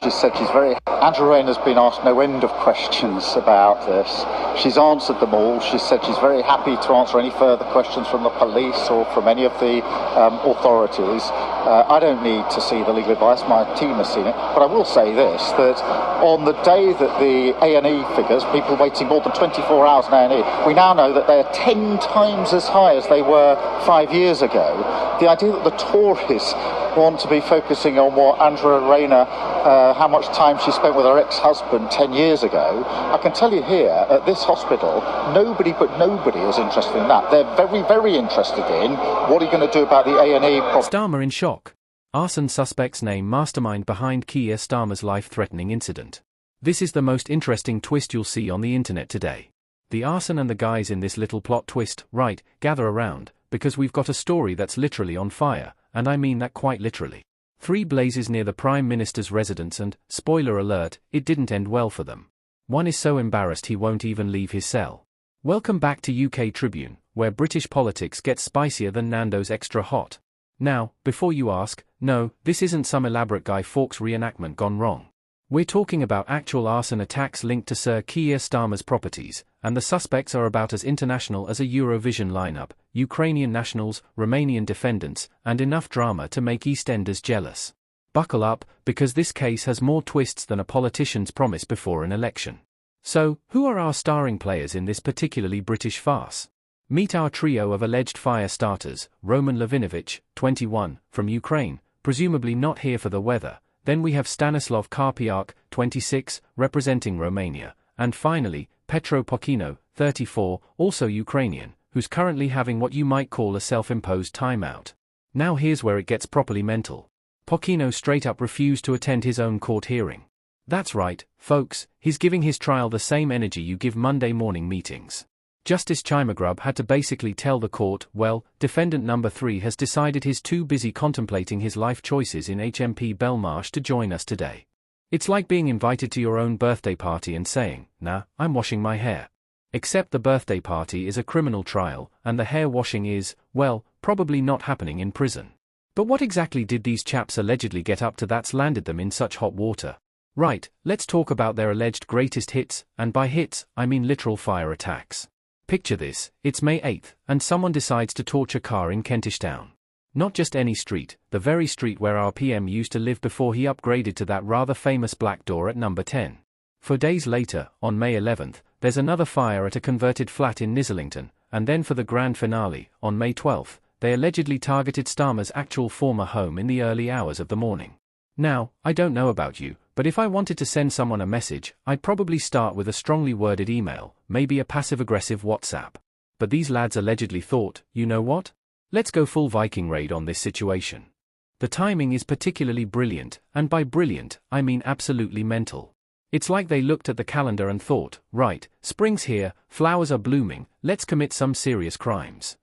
She said she's very... Andrew Rain has been asked no end of questions about this. She's answered them all. She said she's very happy to answer any further questions from the police or from any of the authorities. I don't need to see the legal advice. My team has seen it. But I will say this, that on the day that the A&E figures, people waiting more than 24 hours in A&E, we now know that they're 10 times as high as they were 5 years ago. The idea that the Tories want to be focusing on what Andrea Rayner, how much time she spent with her ex-husband 10 years ago, I can tell you here, at this hospital, nobody is interested in that. They're very, very interested in what are you going to do about the A&E problem. Starmer in shock. Arson suspects name mastermind behind Keir Starmer's life-threatening incident. This is the most interesting twist you'll see on the internet today. The arson and the guys in this little plot twist, right, gather around, because we've got a story that's literally on fire, and I mean that quite literally. 3 blazes near the Prime Minister's residence and, spoiler alert, it didn't end well for them. One is so embarrassed he won't even leave his cell. Welcome back to UK Tribune, where British politics gets spicier than Nando's Extra Hot. Now, before you ask, no, this isn't some elaborate Guy Fawkes reenactment gone wrong. We're talking about actual arson attacks linked to Sir Keir Starmer's properties, and the suspects are about as international as a Eurovision lineup, Ukrainian nationals, Romanian defendants, and enough drama to make EastEnders jealous. Buckle up, because this case has more twists than a politician's promise before an election. So, who are our starring players in this particularly British farce? Meet our trio of alleged fire starters: Roman Levinovich, 21, from Ukraine, presumably not here for the weather. Then we have Stanislav Karpiak, 26, representing Romania, and finally, Petro Pochino, 34, also Ukrainian, who's currently having what you might call a self-imposed timeout. Now here's where it gets properly mental. Pochino straight up refused to attend his own court hearing. That's right, folks, he's giving his trial the same energy you give Monday morning meetings. Justice Chimagrub had to basically tell the court, well, defendant number 3 has decided he's too busy contemplating his life choices in HMP Belmarsh to join us today. It's like being invited to your own birthday party and saying, nah, I'm washing my hair. Except the birthday party is a criminal trial, and the hair washing is, well, probably not happening in prison. But what exactly did these chaps allegedly get up to that's landed them in such hot water? Right, let's talk about their alleged greatest hits, and by hits, I mean literal fire attacks. Picture this, it's May 8th, and someone decides to torch a car in Kentish Town. Not just any street, the very street where our PM used to live before he upgraded to that rather famous black door at number 10. 4 days later, on May 11th, there's another fire at a converted flat in Nislington, and then for the grand finale, on May 12th, they allegedly targeted Starmer's actual former home in the early hours of the morning. Now, I don't know about you, but if I wanted to send someone a message, I'd probably start with a strongly worded email, maybe a passive-aggressive WhatsApp. But these lads allegedly thought, you know what? Let's go full Viking raid on this situation. The timing is particularly brilliant, and by brilliant, I mean absolutely mental. It's like they looked at the calendar and thought, right, spring's here, flowers are blooming, let's commit some serious crimes.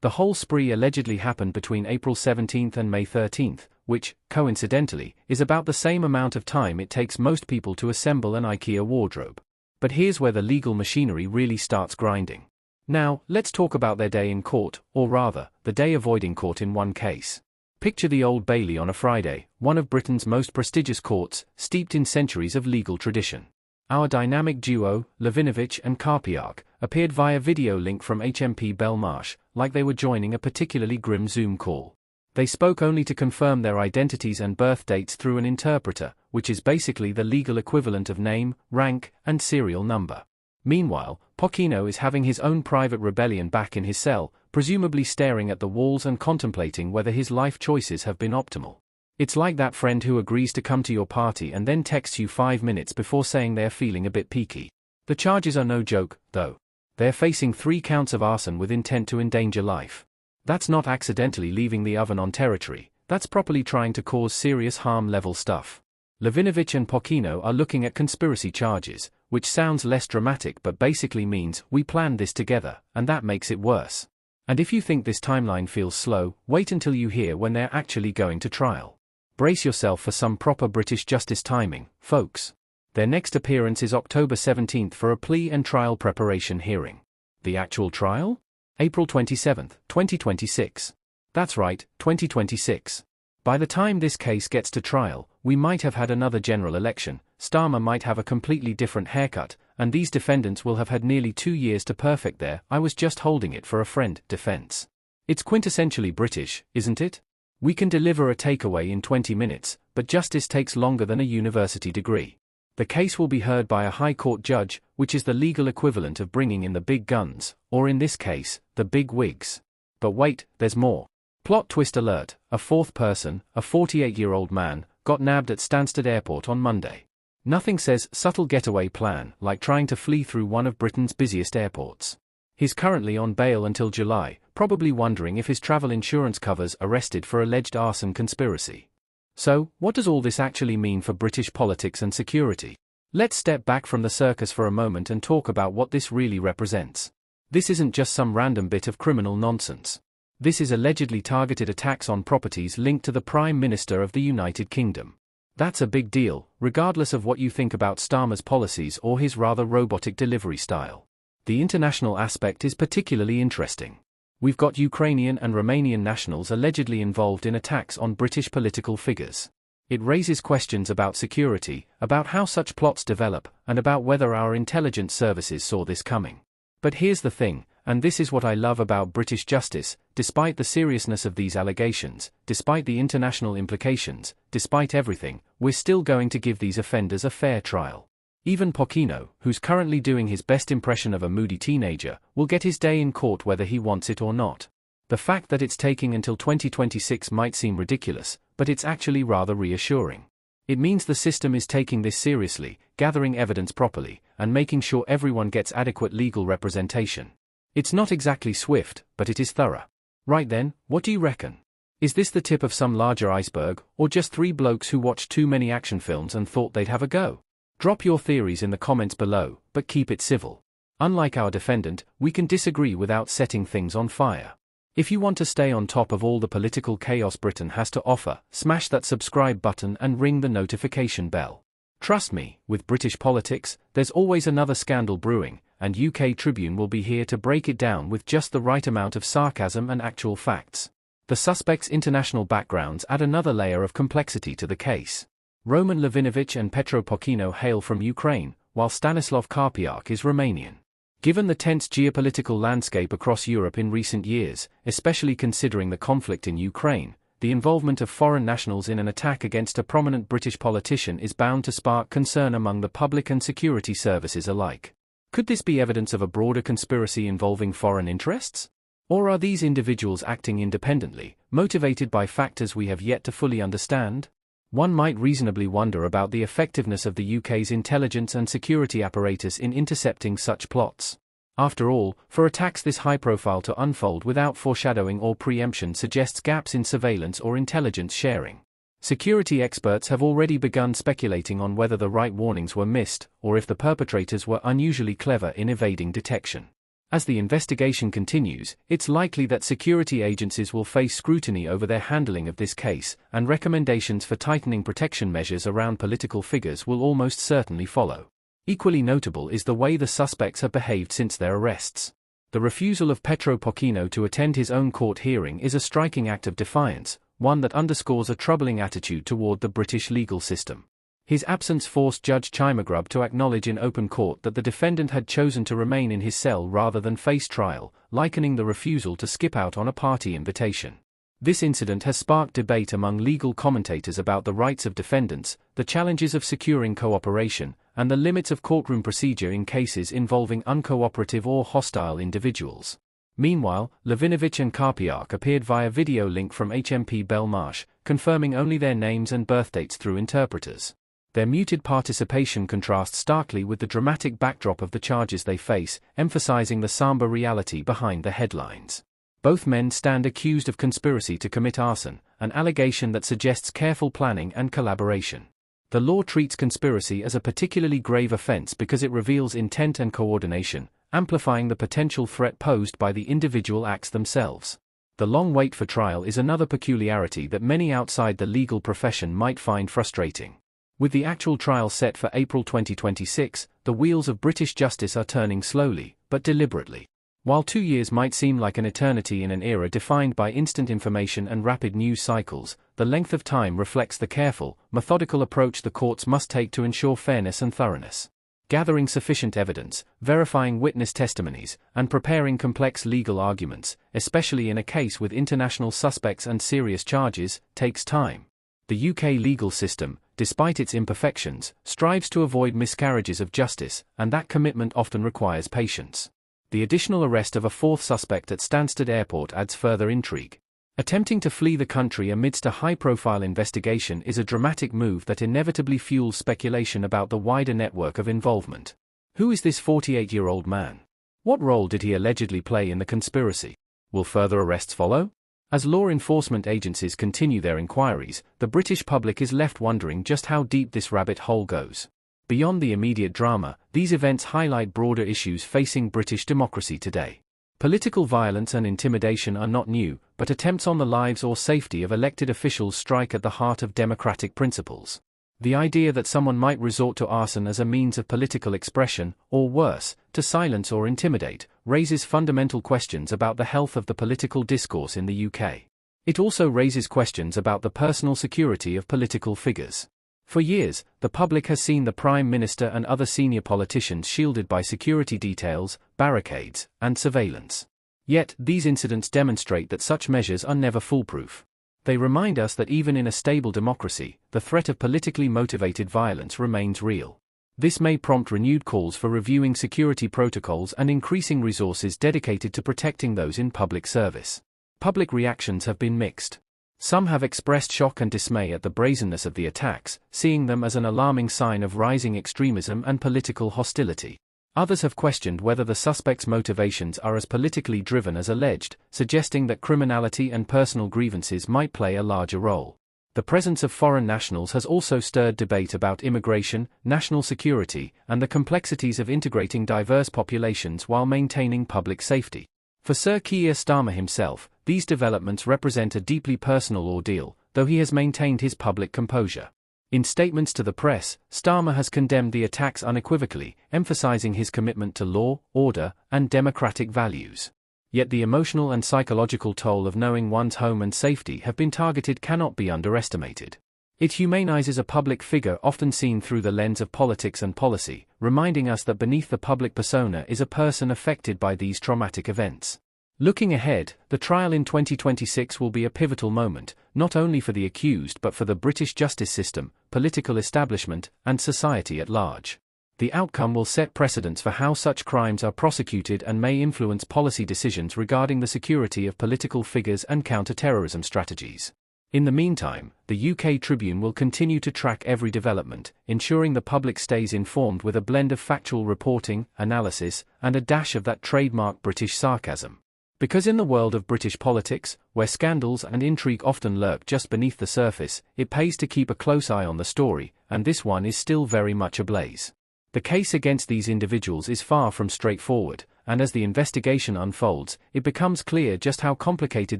The whole spree allegedly happened between April 17th and May 13th, which, coincidentally, is about the same amount of time it takes most people to assemble an IKEA wardrobe. But here's where the legal machinery really starts grinding. Now, let's talk about their day in court, or rather, the day avoiding court in one case. Picture the Old Bailey on a Friday, one of Britain's most prestigious courts, steeped in centuries of legal tradition. Our dynamic duo, Levinovich and Karpiak, appeared via video link from HMP Belmarsh, like they were joining a particularly grim Zoom call. They spoke only to confirm their identities and birth dates through an interpreter, which is basically the legal equivalent of name, rank, and serial number. Meanwhile, Pochino is having his own private rebellion back in his cell, presumably staring at the walls and contemplating whether his life choices have been optimal. It's like that friend who agrees to come to your party and then texts you 5 minutes before saying they're feeling a bit peaky. The charges are no joke, though. They're facing 3 counts of arson with intent to endanger life. That's not accidentally leaving the oven on territory, that's properly trying to cause serious harm level stuff. Levinovich and Pochino are looking at conspiracy charges, which sounds less dramatic but basically means we planned this together, and that makes it worse. And if you think this timeline feels slow, wait until you hear when they're actually going to trial. Brace yourself for some proper British justice timing, folks. Their next appearance is October 17th for a plea and trial preparation hearing. The actual trial? April 27th, 2026. That's right, 2026. By the time this case gets to trial, we might have had another general election, Starmer might have a completely different haircut, and these defendants will have had nearly 2 years to perfect their "I was just holding it for a friend" defense. It's quintessentially British, isn't it? We can deliver a takeaway in 20 minutes, but justice takes longer than a university degree. The case will be heard by a High Court judge, which is the legal equivalent of bringing in the big guns, or in this case, the big wigs. But wait, there's more. Plot twist alert, a fourth person, a 48-year-old man, got nabbed at Stansted Airport on Monday. Nothing says subtle getaway plan like trying to flee through one of Britain's busiest airports. He's currently on bail until July, probably wondering if his travel insurance covers arrested for alleged arson conspiracy. So, what does all this actually mean for British politics and security? Let's step back from the circus for a moment and talk about what this really represents. This isn't just some random bit of criminal nonsense. This is allegedly targeted attacks on properties linked to the Prime Minister of the United Kingdom. That's a big deal, regardless of what you think about Starmer's policies or his rather robotic delivery style. The international aspect is particularly interesting. We've got Ukrainian and Romanian nationals allegedly involved in attacks on British political figures. It raises questions about security, about how such plots develop, and about whether our intelligence services saw this coming. But here's the thing, and this is what I love about British justice: despite the seriousness of these allegations, despite the international implications, despite everything, we're still going to give these offenders a fair trial. Even Pochino, who's currently doing his best impression of a moody teenager, will get his day in court whether he wants it or not. The fact that it's taking until 2026 might seem ridiculous, but it's actually rather reassuring. It means the system is taking this seriously, gathering evidence properly, and making sure everyone gets adequate legal representation. It's not exactly swift, but it is thorough. Right then, what do you reckon? Is this the tip of some larger iceberg, or just 3 blokes who watched too many action films and thought they'd have a go? Drop your theories in the comments below, but keep it civil. Unlike our defendant, we can disagree without setting things on fire. If you want to stay on top of all the political chaos Britain has to offer, smash that subscribe button and ring the notification bell. Trust me, with British politics, there's always another scandal brewing, and UK Tribune will be here to break it down with just the right amount of sarcasm and actual facts. The suspects' international backgrounds add another layer of complexity to the case. Roman Levinovich and Petro Pochino hail from Ukraine, while Stanislav Karpiak is Romanian. Given the tense geopolitical landscape across Europe in recent years, especially considering the conflict in Ukraine, the involvement of foreign nationals in an attack against a prominent British politician is bound to spark concern among the public and security services alike. Could this be evidence of a broader conspiracy involving foreign interests? Or are these individuals acting independently, motivated by factors we have yet to fully understand? One might reasonably wonder about the effectiveness of the UK's intelligence and security apparatus in intercepting such plots. After all, for attacks this high-profile to unfold without foreshadowing or preemption suggests gaps in surveillance or intelligence sharing. Security experts have already begun speculating on whether the right warnings were missed, or if the perpetrators were unusually clever in evading detection. As the investigation continues, it's likely that security agencies will face scrutiny over their handling of this case, and recommendations for tightening protection measures around political figures will almost certainly follow. Equally notable is the way the suspects have behaved since their arrests. The refusal of Petro Pochino to attend his own court hearing is a striking act of defiance, one that underscores a troubling attitude toward the British legal system. His absence forced Judge Chimagrub to acknowledge in open court that the defendant had chosen to remain in his cell rather than face trial, likening the refusal to skip out on a party invitation. This incident has sparked debate among legal commentators about the rights of defendants, the challenges of securing cooperation, and the limits of courtroom procedure in cases involving uncooperative or hostile individuals. Meanwhile, Levinovich and Karpiak appeared via video link from HMP Belmarsh, confirming only their names and birthdates through interpreters. Their muted participation contrasts starkly with the dramatic backdrop of the charges they face, emphasizing the somber reality behind the headlines. Both men stand accused of conspiracy to commit arson, an allegation that suggests careful planning and collaboration. The law treats conspiracy as a particularly grave offense because it reveals intent and coordination, amplifying the potential threat posed by the individual acts themselves. The long wait for trial is another peculiarity that many outside the legal profession might find frustrating. With the actual trial set for April 2026, the wheels of British justice are turning slowly, but deliberately. While 2 years might seem like an eternity in an era defined by instant information and rapid news cycles, the length of time reflects the careful, methodical approach the courts must take to ensure fairness and thoroughness. Gathering sufficient evidence, verifying witness testimonies, and preparing complex legal arguments, especially in a case with international suspects and serious charges, takes time. The UK legal system, despite its imperfections, strives to avoid miscarriages of justice, and that commitment often requires patience. The additional arrest of a fourth suspect at Stansted Airport adds further intrigue. Attempting to flee the country amidst a high-profile investigation is a dramatic move that inevitably fuels speculation about the wider network of involvement. Who is this 48-year-old man? What role did he allegedly play in the conspiracy? Will further arrests follow? As law enforcement agencies continue their inquiries, the British public is left wondering just how deep this rabbit hole goes. Beyond the immediate drama, these events highlight broader issues facing British democracy today. Political violence and intimidation are not new, but attempts on the lives or safety of elected officials strike at the heart of democratic principles. The idea that someone might resort to arson as a means of political expression, or worse, to silence or intimidate, raises fundamental questions about the health of the political discourse in the UK. It also raises questions about the personal security of political figures. For years, the public has seen the Prime Minister and other senior politicians shielded by security details, barricades, and surveillance. Yet, these incidents demonstrate that such measures are never foolproof. They remind us that even in a stable democracy, the threat of politically motivated violence remains real. This may prompt renewed calls for reviewing security protocols and increasing resources dedicated to protecting those in public service. Public reactions have been mixed. Some have expressed shock and dismay at the brazenness of the attacks, seeing them as an alarming sign of rising extremism and political hostility. Others have questioned whether the suspects' motivations are as politically driven as alleged, suggesting that criminality and personal grievances might play a larger role. The presence of foreign nationals has also stirred debate about immigration, national security, and the complexities of integrating diverse populations while maintaining public safety. For Sir Keir Starmer himself, these developments represent a deeply personal ordeal, though he has maintained his public composure. In statements to the press, Starmer has condemned the attacks unequivocally, emphasizing his commitment to law, order, and democratic values. Yet the emotional and psychological toll of knowing one's home and safety have been targeted cannot be underestimated. It humanizes a public figure often seen through the lens of politics and policy, reminding us that beneath the public persona is a person affected by these traumatic events. Looking ahead, the trial in 2026 will be a pivotal moment, not only for the accused but for the British justice system, political establishment, and society at large. The outcome will set precedents for how such crimes are prosecuted and may influence policy decisions regarding the security of political figures and counter-terrorism strategies. In the meantime, the UK Tribune will continue to track every development, ensuring the public stays informed with a blend of factual reporting, analysis, and a dash of that trademark British sarcasm. Because in the world of British politics, where scandals and intrigue often lurk just beneath the surface, it pays to keep a close eye on the story, and this one is still very much ablaze. The case against these individuals is far from straightforward, and as the investigation unfolds, it becomes clear just how complicated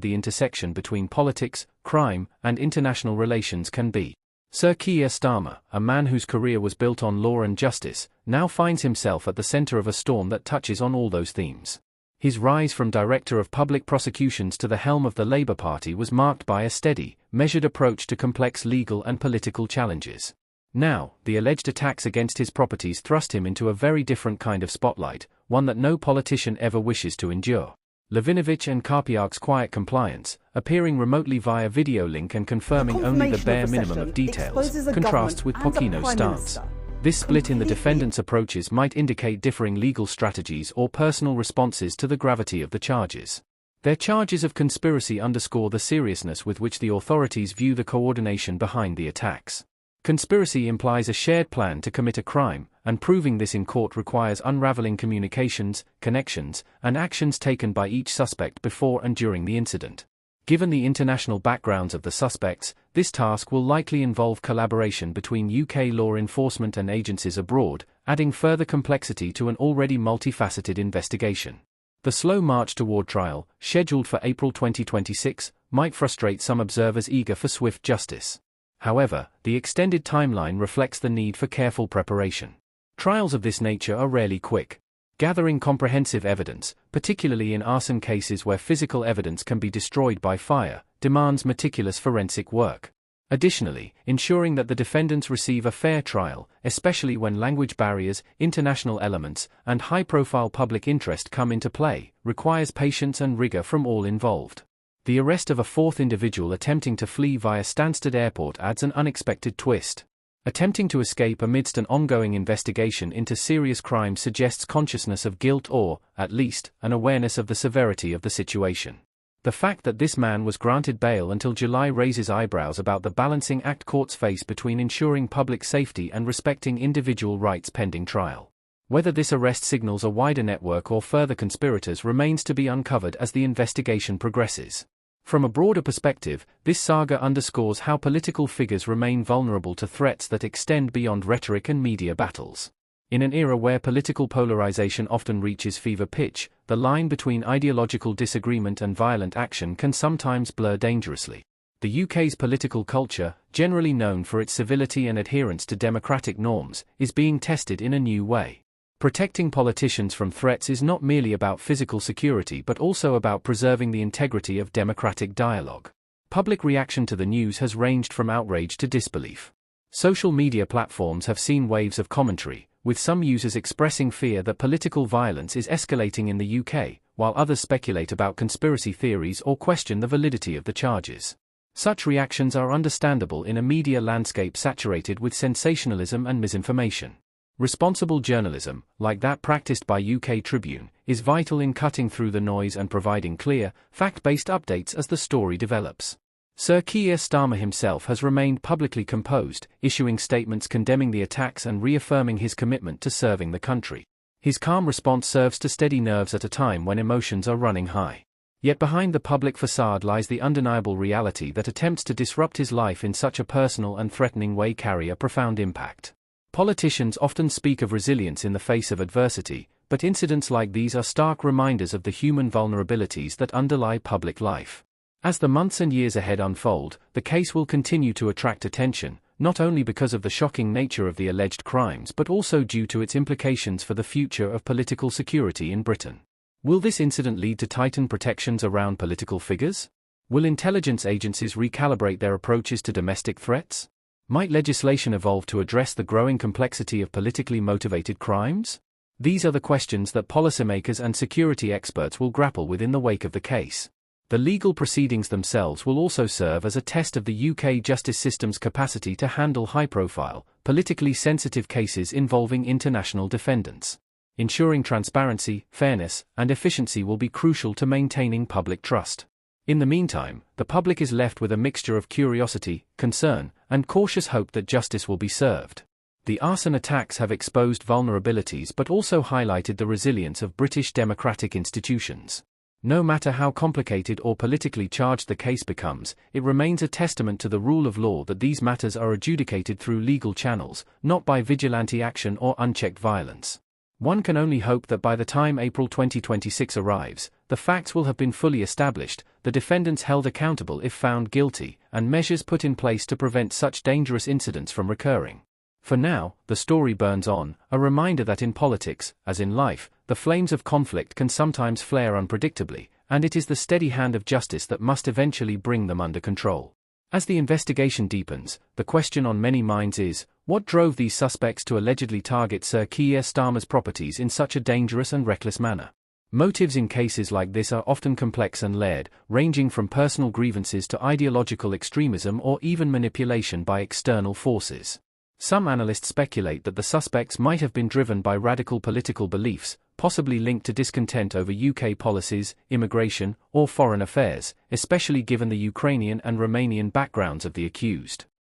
the intersection between politics, crime, and international relations can be. Sir Keir Starmer, a man whose career was built on law and justice, now finds himself at the center of a storm that touches on all those themes. His rise from Director of Public Prosecutions to the helm of the Labour Party was marked by a steady, measured approach to complex legal and political challenges. Now, the alleged attacks against his properties thrust him into a very different kind of spotlight, one that no politician ever wishes to endure. Levinovich and Karpiak's quiet compliance, appearing remotely via video link and confirming only the bare minimum of details, contrasts with Pochettino's stance. This split in the defendants' approaches might indicate differing legal strategies or personal responses to the gravity of the charges. Their charges of conspiracy underscore the seriousness with which the authorities view the coordination behind the attacks. Conspiracy implies a shared plan to commit a crime, and proving this in court requires unraveling communications, connections, and actions taken by each suspect before and during the incident. Given the international backgrounds of the suspects, this task will likely involve collaboration between UK law enforcement and agencies abroad, adding further complexity to an already multifaceted investigation. The slow march toward trial, scheduled for April 2026, might frustrate some observers eager for swift justice. However, the extended timeline reflects the need for careful preparation. Trials of this nature are rarely quick. Gathering comprehensive evidence, particularly in arson cases where physical evidence can be destroyed by fire, demands meticulous forensic work. Additionally, ensuring that the defendants receive a fair trial, especially when language barriers, international elements, and high-profile public interest come into play, requires patience and rigor from all involved. The arrest of a fourth individual attempting to flee via Stansted Airport adds an unexpected twist. Attempting to escape amidst an ongoing investigation into serious crime suggests consciousness of guilt or, at least, an awareness of the severity of the situation. The fact that this man was granted bail until July raises eyebrows about the balancing act courts face between ensuring public safety and respecting individual rights pending trial. Whether this arrest signals a wider network or further conspirators remains to be uncovered as the investigation progresses. From a broader perspective, this saga underscores how political figures remain vulnerable to threats that extend beyond rhetoric and media battles. In an era where political polarization often reaches fever pitch, the line between ideological disagreement and violent action can sometimes blur dangerously. The UK's political culture, generally known for its civility and adherence to democratic norms, is being tested in a new way. Protecting politicians from threats is not merely about physical security but also about preserving the integrity of democratic dialogue. Public reaction to the news has ranged from outrage to disbelief. Social media platforms have seen waves of commentary, with some users expressing fear that political violence is escalating in the UK, while others speculate about conspiracy theories or question the validity of the charges. Such reactions are understandable in a media landscape saturated with sensationalism and misinformation. Responsible journalism, like that practiced by UK Tribune, is vital in cutting through the noise and providing clear, fact-based updates as the story develops. Sir Keir Starmer himself has remained publicly composed, issuing statements condemning the attacks and reaffirming his commitment to serving the country. His calm response serves to steady nerves at a time when emotions are running high. Yet behind the public facade lies the undeniable reality that attempts to disrupt his life in such a personal and threatening way carry a profound impact. Politicians often speak of resilience in the face of adversity, but incidents like these are stark reminders of the human vulnerabilities that underlie public life. As the months and years ahead unfold, the case will continue to attract attention, not only because of the shocking nature of the alleged crimes but also due to its implications for the future of political security in Britain. Will this incident lead to tightened protections around political figures? Will intelligence agencies recalibrate their approaches to domestic threats? Might legislation evolve to address the growing complexity of politically motivated crimes? These are the questions that policymakers and security experts will grapple with in the wake of the case. The legal proceedings themselves will also serve as a test of the UK justice system's capacity to handle high-profile, politically sensitive cases involving international defendants. Ensuring transparency, fairness, and efficiency will be crucial to maintaining public trust. In the meantime, the public is left with a mixture of curiosity, concern, and cautious hope that justice will be served. The arson attacks have exposed vulnerabilities but also highlighted the resilience of British democratic institutions. No matter how complicated or politically charged the case becomes, it remains a testament to the rule of law that these matters are adjudicated through legal channels, not by vigilante action or unchecked violence. One can only hope that by the time April 2026 arrives, the facts will have been fully established, the defendants held accountable if found guilty, and measures put in place to prevent such dangerous incidents from recurring. For now, the story burns on, a reminder that in politics, as in life, the flames of conflict can sometimes flare unpredictably, and it is the steady hand of justice that must eventually bring them under control. As the investigation deepens, the question on many minds is, what drove these suspects to allegedly target Sir Keir Starmer's properties in such a dangerous and reckless manner? Motives in cases like this are often complex and layered, ranging from personal grievances to ideological extremism or even manipulation by external forces. Some analysts speculate that the suspects might have been driven by radical political beliefs, possibly linked to discontent over UK policies, immigration, or foreign affairs, especially given the Ukrainian and Romanian backgrounds of the accused.